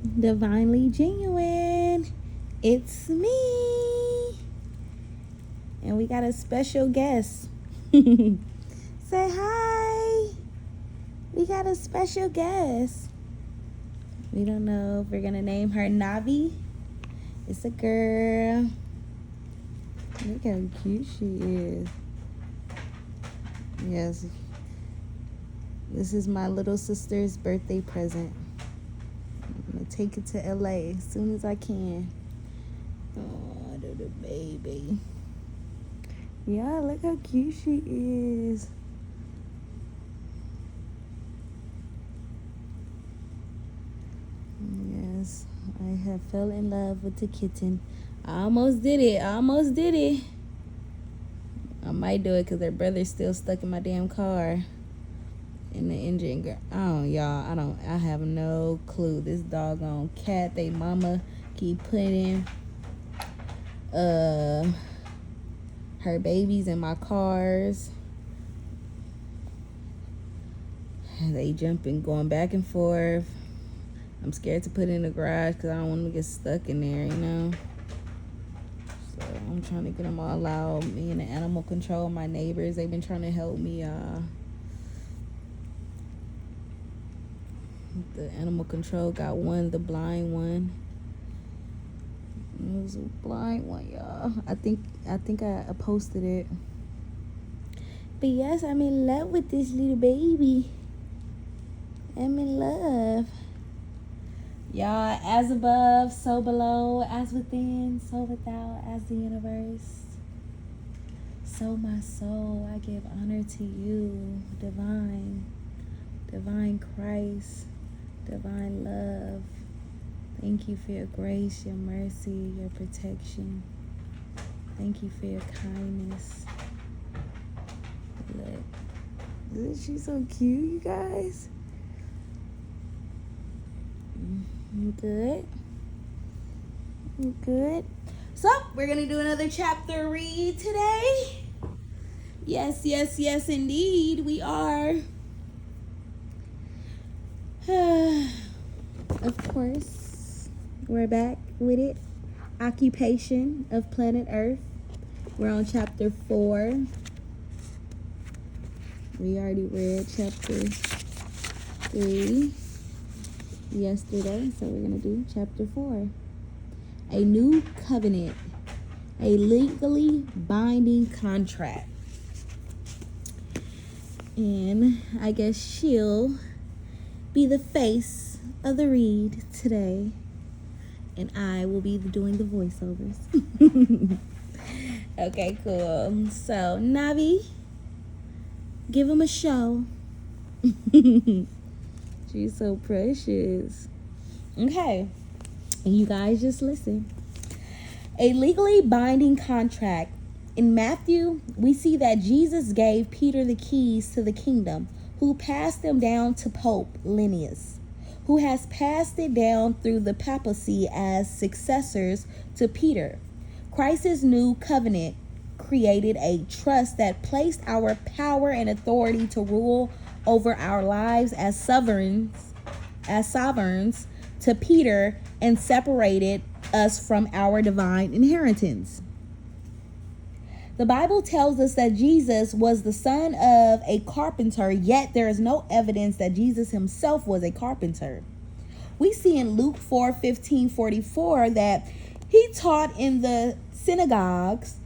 Divinely Genuine. It's me. And we got a special guest. Say hi. We got a special guest. We don't know if we're going to name her Navi. It's a girl. Look how cute she is. Yes. This is my little sister's birthday present. I'm going to take it to LA as soon as I can. Oh, little baby. Yeah, look how cute she is. Yes, I have fell in love with the kitten. I almost did it. I might do it because her brother's still stuck in my damn car. In the engine. Oh, y'all, I have no clue. This doggone cat, they mama keep putting her babies in my cars. They jumping, going back and forth. I'm scared to put it in the garage because I don't want them to get stuck in there, you know. So I'm trying to get them all out. Me and the animal control, my neighbors, they've been trying to help me. The animal control got one, the blind one. It was a blind one, y'all. I think I posted it. But yes, I'm in love with this little baby. I'm in love. Y'all, as above, so below, as within, so without, as the universe. So my soul, I give honor to you, divine Christ, divine love. Thank you for your grace, your mercy, your protection. Thank you for your kindness. Look, isn't she so cute, you guys? Good. So, we're going to do another chapter read today. Yes, indeed, we are. Of course, we're back with it. Occupation of planet Earth. We're on chapter 4. We already read chapter 3 yesterday, so we're going to do chapter 4. A new covenant, a legally binding contract. And I guess she'll be the face of the read today, and I will be doing the voiceovers. Okay, cool. So, Navi, give him a show. She's so precious. Okay, you guys just listen. A legally binding contract. In Matthew, we see that Jesus gave Peter the keys to the kingdom, who passed them down to Pope Linnaeus, who has passed it down through the papacy as successors to Peter. Christ's new covenant created a trust that placed our power and authority to rule over our lives as sovereigns to Peter and separated us from our divine inheritance. The Bible tells us that Jesus was the son of a carpenter, yet there is no evidence that Jesus himself was a carpenter. We see in Luke 4:15-44 that he taught in the synagogues,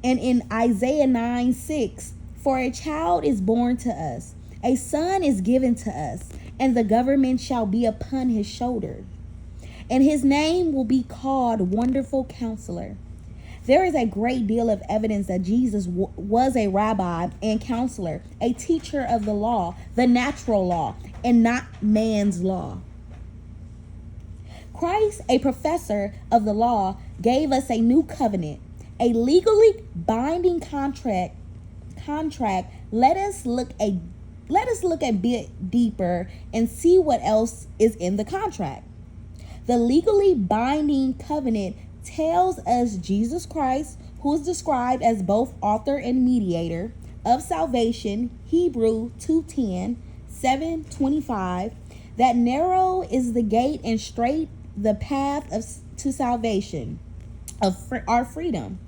and in Isaiah 9:6, for a child is born to us, a son is given to us, and the government shall be upon his shoulder, and his name will be called Wonderful Counselor. There is a great deal of evidence that Jesus was a rabbi and counselor, a teacher of the law, the natural law, and not man's law. Christ, a professor of the law, gave us a new covenant, a legally binding contract. Let us look a bit deeper and see what else is in the contract. The legally binding covenant tells us Jesus Christ, who is described as both author and mediator of salvation, Hebrew 2:10, 7:25, that narrow is the gate and straight the path to salvation, our freedom.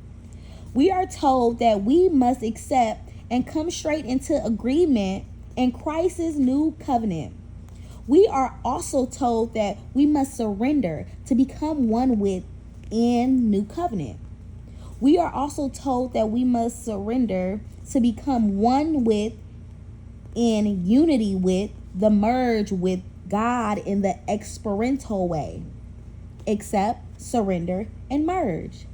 We are told that we must accept and come straight into agreement in Christ's new covenant. We are also told that we must surrender to become one with in new covenant. We are also told that we must surrender to become one with, in unity with, the merge with God in the experiential way. Accept, surrender, and merge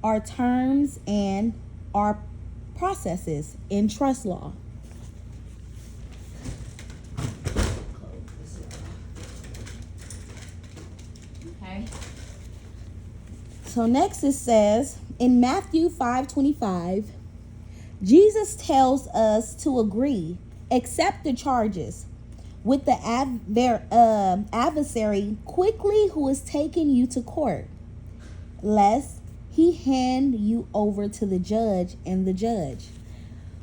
are terms and are processes in trust law. Okay. So next it says in Matthew 5:25, Jesus tells us to agree, accept the charges with the adversary quickly who is taking you to court, lest he hand you over to the judge, and the judge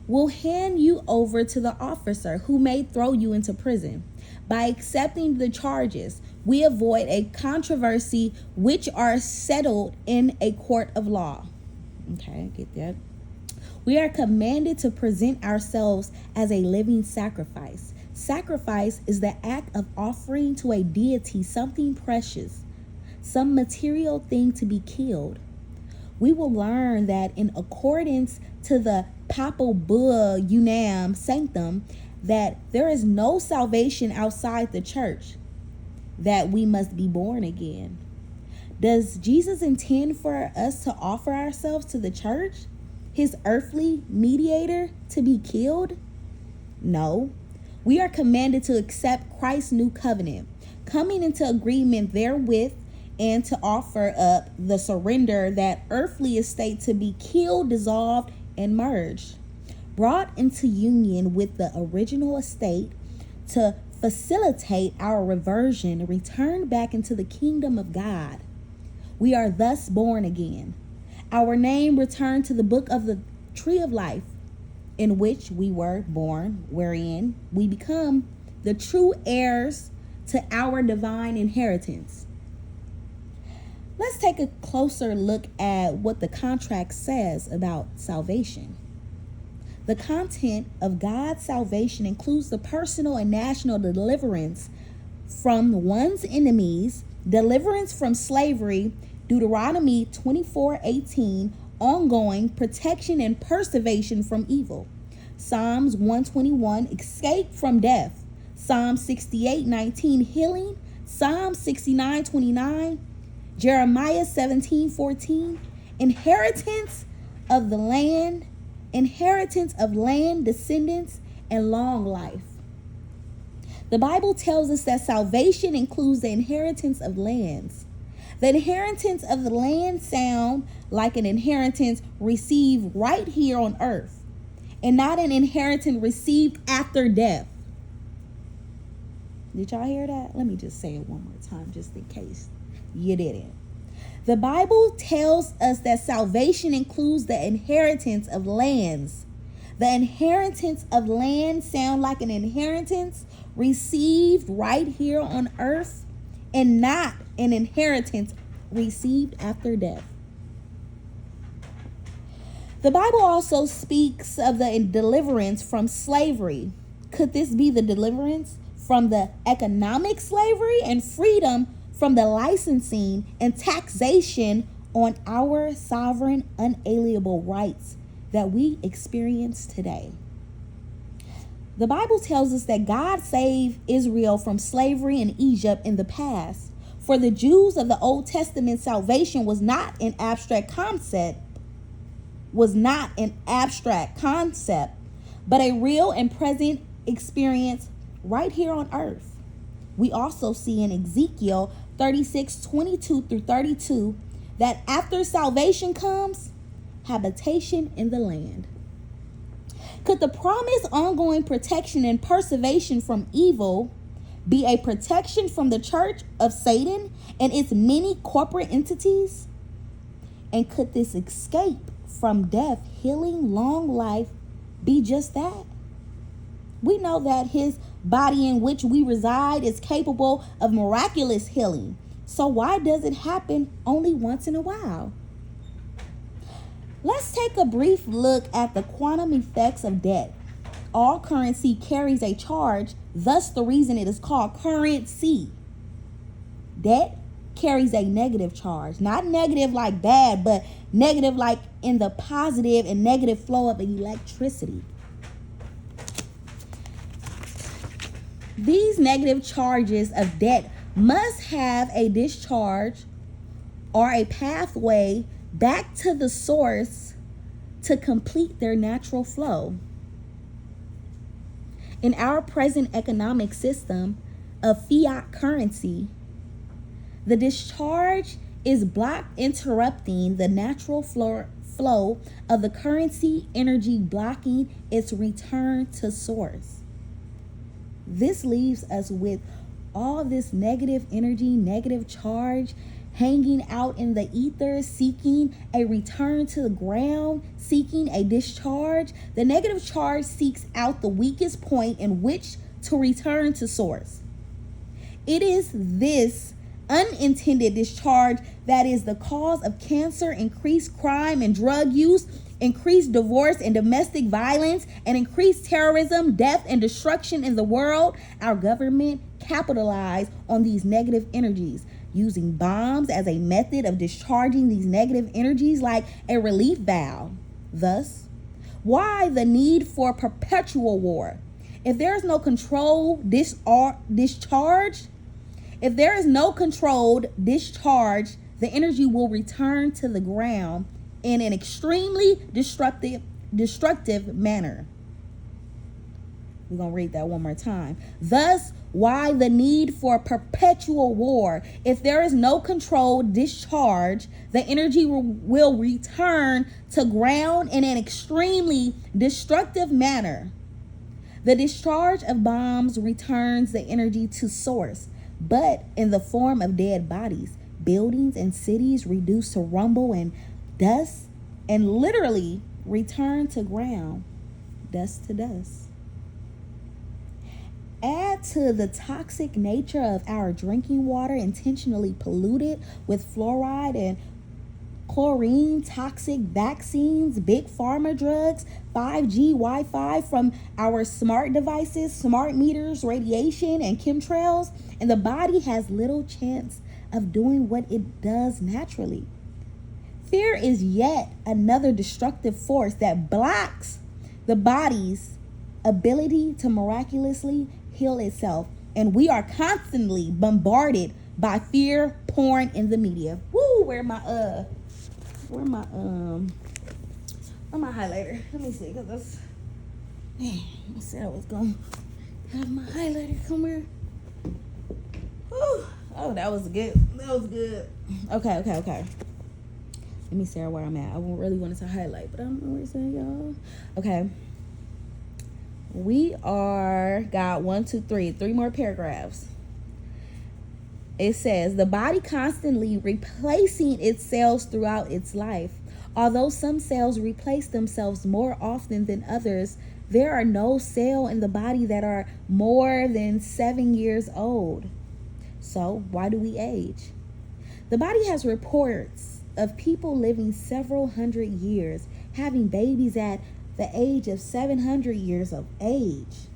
will hand you over to the officer who may throw you into prison. By accepting the charges, we avoid a controversy which are settled in a court of law. Okay, get that. We are commanded to present ourselves as a living sacrifice. Sacrifice is the act of offering to a deity something precious, some material thing to be killed. We will learn that in accordance to the Papal Bull Unam Sanctum, that there is no salvation outside the church, that we must be born again. Does Jesus intend for us to offer ourselves to the church, his earthly mediator, to be killed? No. We are commanded to accept Christ's new covenant, coming into agreement therewith, and to offer up the surrender that earthly estate to be killed, dissolved, and merged, brought into union with the original estate to facilitate our reversion, returned back into the kingdom of God. We are thus born again. Our name returned to the book of the tree of life, in which we were born, wherein we become the true heirs to our divine inheritance. Let's take a closer look at what the contract says about salvation. The content of God's salvation includes the personal and national deliverance from one's enemies, deliverance from slavery, Deuteronomy 24:18, ongoing protection and preservation from evil. Psalms 121, escape from death. Psalm 68:19, healing. Psalm 69:29, Jeremiah 17:14, inheritance of the land, descendants, and long life. The Bible tells us that salvation includes the inheritance of lands. The inheritance of the land sound like an inheritance received right here on earth, and not an inheritance received after death. Did y'all hear that? Let me just say it one more time, just in case you didn't. The Bible tells us that salvation includes the inheritance of lands. The inheritance of land sound like an inheritance received right here on earth, and not an inheritance received after death. The Bible also speaks of the deliverance from slavery. Could this be the deliverance from the economic slavery and freedom from the licensing and taxation on our sovereign, unalienable rights that we experience today? The Bible tells us that God saved Israel from slavery in Egypt in the past. For the Jews of the Old Testament, salvation was not an abstract concept, but a real and present experience right here on earth. We also see in Ezekiel 36:22-32 that after salvation comes habitation in the land. Could the promised ongoing protection and preservation from evil be a protection from the church of Satan and its many corporate entities? And could this escape from death, healing, long life be just that? We know that his body in which we reside is capable of miraculous healing. So why does it happen only once in a while? Let's take a brief look at the quantum effects of debt. All currency carries a charge, thus the reason it is called currency. Debt carries a negative charge. Not negative like bad, but negative like in the positive and negative flow of electricity. These negative charges of debt must have a discharge or a pathway back to the source to complete their natural flow. In our present economic system of fiat currency, the discharge is blocked, interrupting the natural flow of the currency energy, blocking its return to source. This leaves us with all this negative energy, negative charge, hanging out in the ether, seeking a return to the ground, seeking a discharge. The negative charge seeks out the weakest point in which to return to source. It is this unintended discharge that is the cause of cancer, increased crime and drug use, increased divorce and domestic violence, and increased terrorism, death, and destruction in the world. Our government capitalized on these negative energies, using bombs as a method of discharging these negative energies like a relief valve. Thus, why the need for perpetual war? If there is no controlled discharge, if there is no controlled discharge, the energy will return to the ground in an extremely destructive manner. We're going to read that one more time. Thus, why the need for perpetual war? If there is no controlled discharge, the energy will return to ground in an extremely destructive manner. The discharge of bombs returns the energy to source, but in the form of dead bodies. Buildings and cities reduced to rubble and dust, and literally return to ground, dust to dust. Add to the toxic nature of our drinking water, intentionally polluted with fluoride and chlorine, toxic vaccines, big pharma drugs, 5G Wi-Fi from our smart devices, smart meters, radiation, and chemtrails, and the body has little chance of doing what it does naturally. Fear is yet another destructive force that blocks the body's ability to miraculously heal itself, and we are constantly bombarded by fear porn in the media. Woo! Where my highlighter? Let me see, cause that's, man, I said I was gonna have my highlighter come here. Woo! Oh, that was good. That was good. Okay. Let me see where I'm at. I really wanted to highlight, but I don't know where it's at, y'all. Okay. We got three more paragraphs. It says, the body constantly replacing its cells throughout its life. Although some cells replace themselves more often than others, there are no cells in the body that are more than 7 years old. So why do we age? The body has reports of people living several hundred years, having babies at the age of 700 years of age.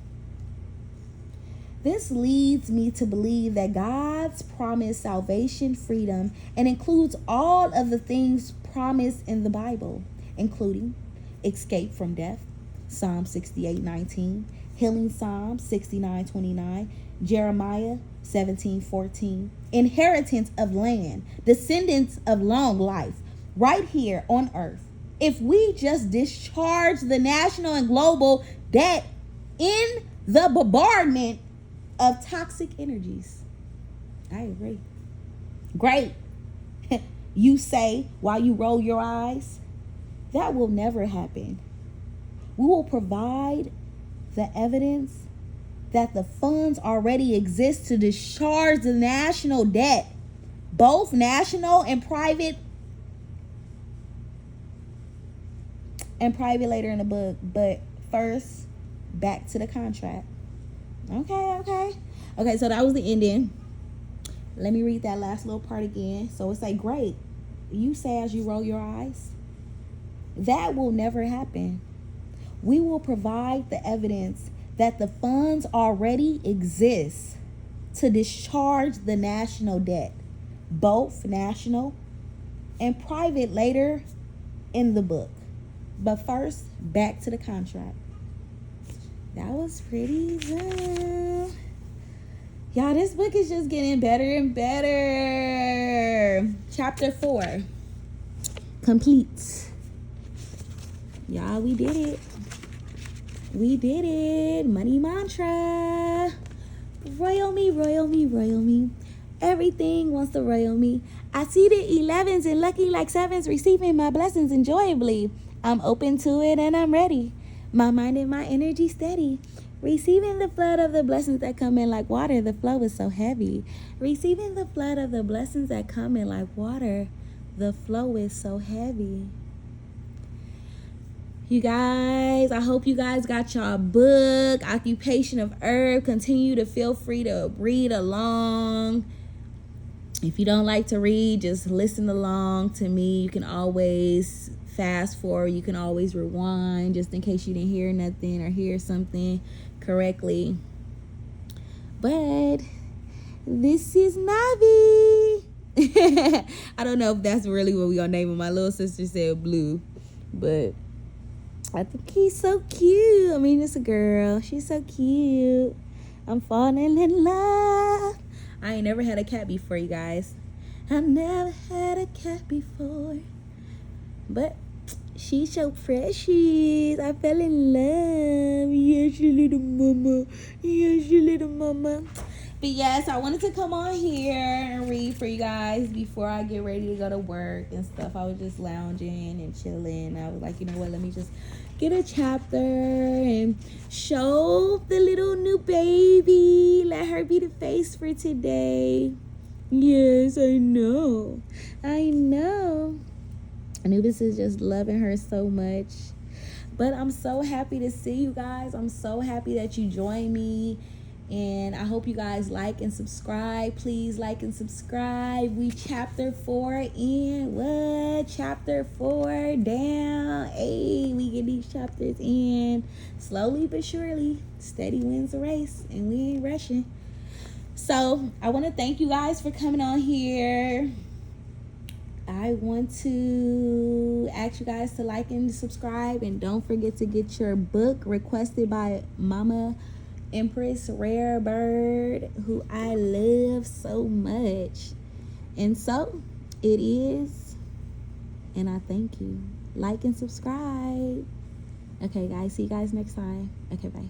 This leads me to believe that God's promised salvation, freedom, and includes all of the things promised in the Bible, including escape from death, Psalm 68:19, healing, Psalm 69:29, Jeremiah 17:14, inheritance of land, descendants of long life, right here on earth. If we just discharge the national and global debt in the bombardment of toxic energies. I agree. Great. You say while you roll your eyes, that will never happen. We will provide the evidence that the funds already exist to discharge the national debt, both national and private later in the book. But first, back to the contract. Okay, so that was the ending. Let me read that last little part again. So it's like, great. You say as you roll your eyes, that will never happen. We will provide the evidence that the funds already exist to discharge the national debt, both national and private, later in the book. But first, back to the contract. That was pretty good. Y'all, this book is just getting better and better. Chapter 4. Complete. Y'all, we did it. We did it. Money mantra. Royal me, royal me, royal me. Everything wants to royal me. I see the 11s and lucky like 7s receiving my blessings enjoyably. I'm open to it and I'm ready. My mind and my energy steady. Receiving the flood of the blessings that come in like water. The flow is so heavy. Receiving the flood of the blessings that come in like water. The flow is so heavy. You guys, I hope you guys got y'all book, Occupation of Herb. Continue to feel free to read along. If you don't like to read, just listen along to me. You can always fast forward. You can always rewind just in case you didn't hear nothing or hear something correctly. But this is Navi. I don't know if that's really what we're going to name him. My little sister said Blue. But I think he's so cute. I mean, it's a girl. She's so cute. I'm falling in love. I ain't never had a cat before, you guys. I never had a cat before. But she's so precious. I fell in love. Yes, your little mama. Yes, your little mama. But yes, I wanted to come on here and read for you guys before I get ready to go to work and stuff. I was just lounging and chilling. I was like, you know what, let me just get a chapter and show the little new baby. Let her be the face for today. Yes, I know. Anubis is just loving her so much. But I'm so happy to see you guys. I'm so happy that you joined me. And I hope you guys like and subscribe. Please like and subscribe. We chapter 4 in. What? Chapter 4 down. Hey, we get these chapters in. Slowly but surely. Steady wins the race. And we ain't rushing. So I want to thank you guys for coming on here. I want to ask you guys to like and subscribe. And don't forget to get your book requested by Mama Empress Rare Bird, who I love so much. And so it is, and I thank you. Like and subscribe. Okay, guys, see you guys next time. Okay, bye.